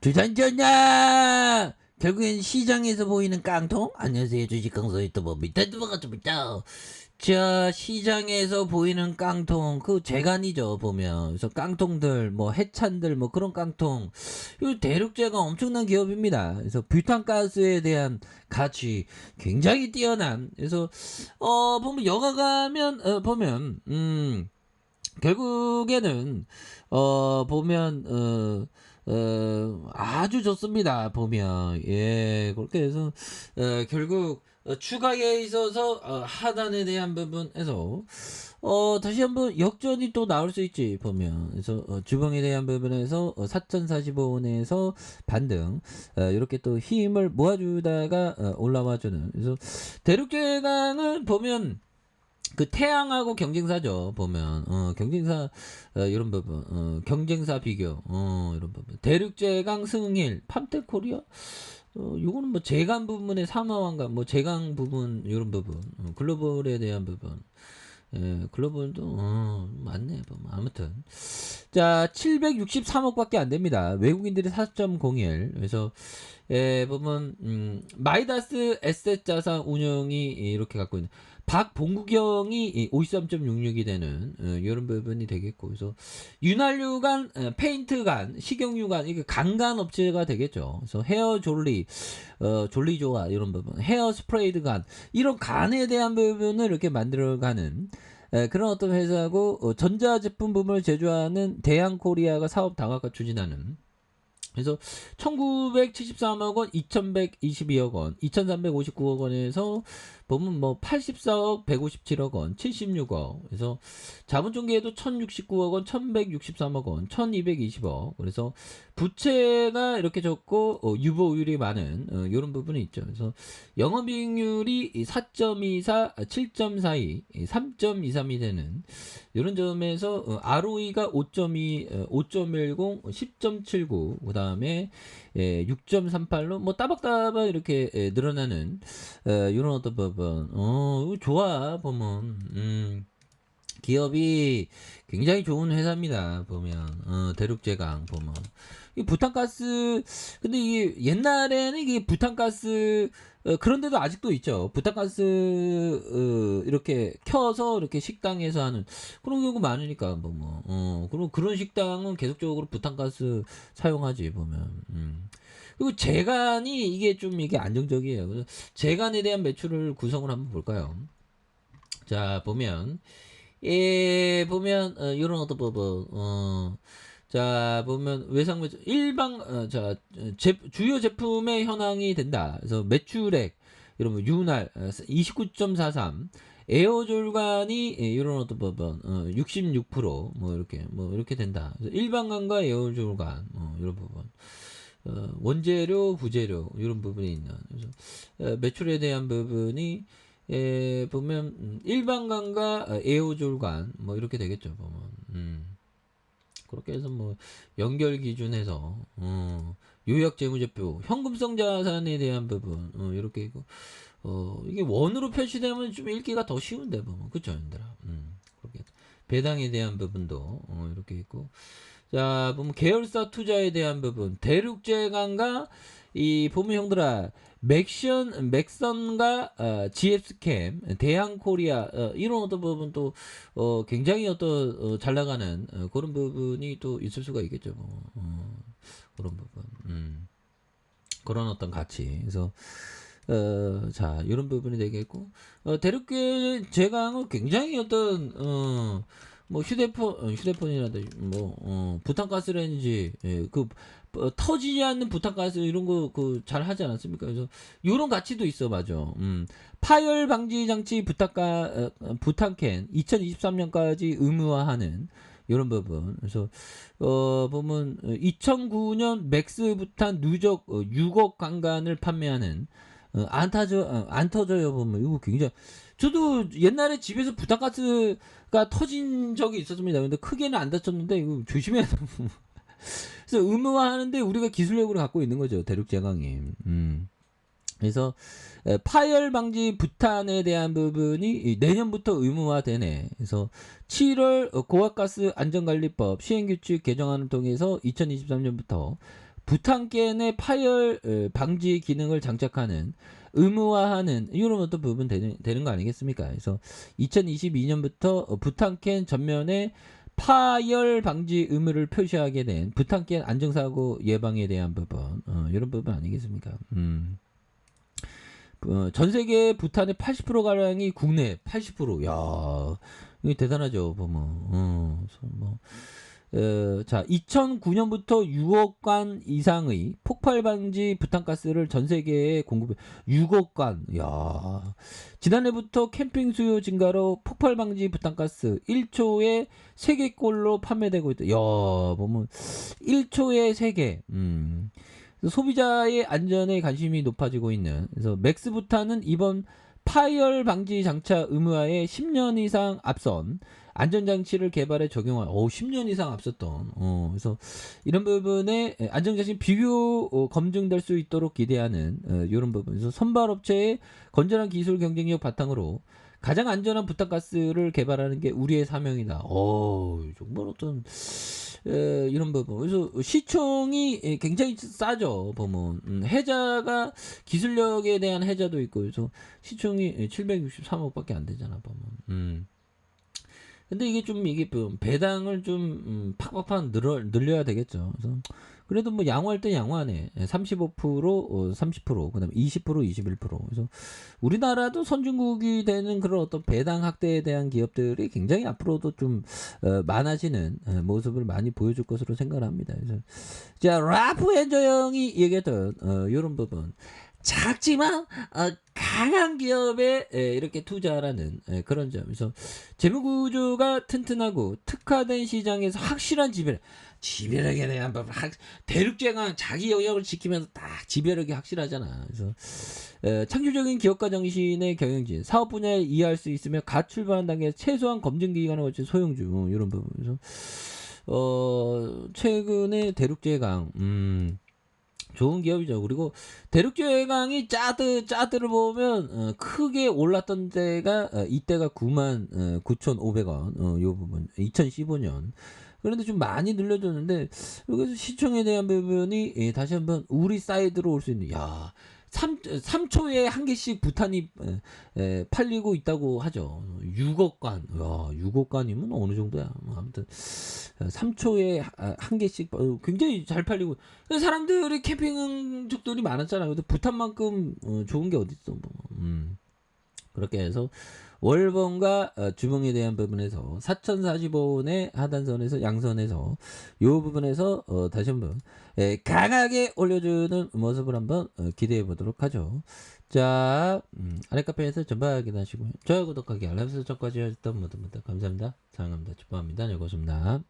주산전자 결국엔 시장에서 보이는 깡통. 안녕하세요, 주식강사 유튜버 밑에드버가입니다. 자, 시장에서 보이는 깡통, 그 재간이죠, 보면. 그래서 깡통들, 뭐 해찬들, 뭐 그런 깡통, 이 대륙제가 엄청난 기업입니다. 그래서 뷰탄가스에 대한 가치 굉장히 뛰어난. 그래서 보면 여가 가면 보면 결국에는 보면 아주 좋습니다. 보면 예, 그렇게 해서 결국 추가에 있어서 하단에 대한 부분에서 다시 한번 역전이 또 나올 수 있지 보면. 그래서 주봉에 대한 부분에서 4,045원에서 반등 이렇게 또 힘을 모아주다가 올라와주는. 그래서 대륙제강을 보면 그 태양하고 경쟁사죠. 보면 경쟁사 이런 부분, 경쟁사 비교 이런 부분. 대륙제강, 승일, 팜텍코리아, 요거는 뭐 제강 부분의 사마왕과 뭐 제강 부분 이런 부분, 글로벌에 대한 부분. 예, 글로벌도 맞네. 보면 아무튼 자, 763억밖에 안 됩니다. 외국인들이 4.01. 그래서 예, 보면 마이다스 에셋 자산 운용이 이렇게 갖고 있는 박봉구경이 53.66이 되는 이런 부분이 되겠고. 그래서 윤활유관, 페인트관, 식용유관, 이게 강간 업체가 되겠죠. 그래서 헤어 졸리, 졸리조아 이런 부분, 헤어 스프레이드관, 이런 간에 대한 부분을 이렇게 만들어가는 그런 어떤 회사고, 전자제품 부분을 제조하는 대한코리아가 사업 다각화 추진하는. 그래서 1973억 원, 2122억 원, 2359억 원에서 보면 뭐 84억, 157억 원, 76억. 그래서 자본중개에도 1069억 원, 1163억 원, 1220억. 그래서 부채가 이렇게 적고 유보율이 많은 이런 부분이 있죠. 그래서 영업이익률이 4.24, 7.42, 3.23이 되는 이런 점에서 ROE가 5.2, 5.10, 10.79, 그 다음에 6.38로 뭐 따박따박 이렇게 늘어나는 이런 어떤 부분. 이거 좋아 보면. 기업이 굉장히 좋은 회사입니다. 보면 대륙제강 보면 이 부탄가스. 근데 이게 옛날에는 이게 부탄가스 그런데도 아직도 있죠. 부탄가스 이렇게 켜서 이렇게 식당에서 하는 그런 경우 많으니까 그럼 그런 식당은 계속적으로 부탄가스 사용하지 보면. 그리고 재간이 이게 좀 이게 안정적이에요. 그래서 재간에 대한 매출을 구성을 한번 볼까요? 자, 보면 예, 보면 이런 어떤 부분, 자, 보면 외상 매출 일방 주요 제품의 현황이 된다. 그래서 매출액 이런 뭐 윤활 29.43, 에어졸관이 이런 어떤 부분 66%뭐 이렇게 된다. 그래서 일방관과 에어졸관 이런 부분. 원재료, 부재료 이런 부분이 있는. 그래서 매출에 대한 부분이 보면 일반관과 에어졸관 뭐 이렇게 되겠죠. 보면 그렇게 해서 뭐 연결 기준에서 요약 재무제표, 현금성 자산에 대한 부분 이렇게 있고 이게 원으로 표시되면 좀 읽기가 더 쉬운데 보면 그쵸, 얘들아. 그렇게 배당에 대한 부분도 이렇게 있고. 자, 보면 계열사 투자에 대한 부분, 대륙제강과 이 보면 형들아 맥선과 GF스캠, 대한코리아 이런 어떤 부분 또 굉장히 어떤 잘 나가는 그런 부분이 또 있을 수가 있겠죠. 그런 부분, 그런 어떤 가치. 그래서 자, 이런 부분이 되겠고, 대륙계 제강은 굉장히 어떤 뭐 휴대폰이라든지 뭐 부탄가스레인지, 예, 그 터지지 않는 부탄가스 이런 거 그 잘 하지 않았습니까? 그래서 이런 가치도 있어. 맞아. 파열 방지 장치 부탄캔 2023년까지 의무화하는 이런 부분. 그래서 보면 2009년 맥스 부탄 누적 6억 강간을 판매하는 안 터져요. 보면 이거 굉장히. 저도 옛날에 집에서 부탄가스가 터진 적이 있었습니다. 근데 크게는 안 다쳤는데 이거 조심해야 돼. 그래서 의무화하는데 우리가 기술력으로 갖고 있는 거죠. 대륙제강이. 그래서 파열 방지 부탄에 대한 부분이 내년부터 의무화되네. 그래서 7월 고압가스 안전관리법 시행규칙 개정안을 통해서 2023년부터 부탄캔의 파열 방지 기능을 장착하는 의무화하는 이런 어떤 부분 되는 거 아니겠습니까? 그래서 2022년부터 부탄캔 전면에 파열 방지 의무를 표시하게 된 부탄캔 안전사고 예방에 대한 부분 이런 부분 아니겠습니까? 전 세계 부탄의 80%가량이 국내 80%. 야, 이게 대단하죠, 보면. 자, 2009년부터 6억 관 이상의 폭발 방지 부탄가스를 전 세계에 공급해. 6억 관. 야. 지난해부터 캠핑 수요 증가로 폭발 방지 부탄가스 1초에 3개꼴로 판매되고 있다. 야, 보면 1초에 3개. 소비자의 안전에 관심이 높아지고 있는. 그래서 맥스 부탄은 이번 파열 방지 장착 의무화에 10년 이상 앞선 안전장치를 개발해 적용한 10년 이상 앞섰던 그래서 이런 부분에 안전장치 비교 검증될 수 있도록 기대하는 이런 부분에서 선발업체의 건전한 기술 경쟁력 바탕으로 가장 안전한 부탄가스를 개발하는 게 우리의 사명이다. 정말 어떤 이런 부분. 그래서 시총이 굉장히 싸죠. 보면 해자가 기술력에 대한 해자도 있고 그래서 시총이 763억밖에 안 되잖아. 보면. 근데 이게 배당을 좀 팍팍팍 늘려야 되겠죠. 그래서 그래도 뭐 양호할 때 양호하네. 35%, 30%, 그다음에 20%, 21%. 그래서 우리나라도 선진국이 되는 그런 어떤 배당 확대에 대한 기업들이 굉장히 앞으로도 좀 많아지는 모습을 많이 보여줄 것으로 생각을 합니다. 그래서 자, 라프 엔저 형이 얘기했던 이런 부분. 작지만 강한 기업에 이렇게 투자하라는 그런 점. 그래서 재무구조가 튼튼하고 특화된 시장에서 확실한 지배력에 대한 법. 대륙제강 자기 영역을 지키면서 딱 지배력이 확실하잖아. 그래서 창조적인 기업가 정신의 경영진, 사업 분야에 이해할 수 있으며 갓 출발한 단계에서 최소한 검증 기간을 거친 소형주 이런 부분에서 최근에 대륙제강 좋은 기업이죠. 그리고 대륙제강이 짜드를 보면 크게 올랐던 때가 이때가 99,500원 요 부분 2015년. 그런데 좀 많이 늘려줬는데 여기서 시총에 대한 부분이 다시 한번 우리 사이드로 올 수 있는 3초에 한 개씩 부탄이 팔리고 있다고 하죠. 6억 관. 6억 관이면 어느 정도야. 아무튼 3초에 한 개씩 굉장히 잘 팔리고 사람들이 캠핑족들이 많았잖아요. 근데 부탄만큼 좋은 게 어딨어. 그렇게 해서 월봉과 주봉에 대한 부분에서 4,045원의 하단선에서 양선에서 이 부분에서 다시 한번 강하게 올려주는 모습을 한번 기대해 보도록 하죠. 자, 아래 카페에서 전방 확인하시고요. 좋아요, 구독하기, 알람 설정까지 하셨던 모든 분들 감사합니다. 사랑합니다. 축복합니다. 즐거웠습니다.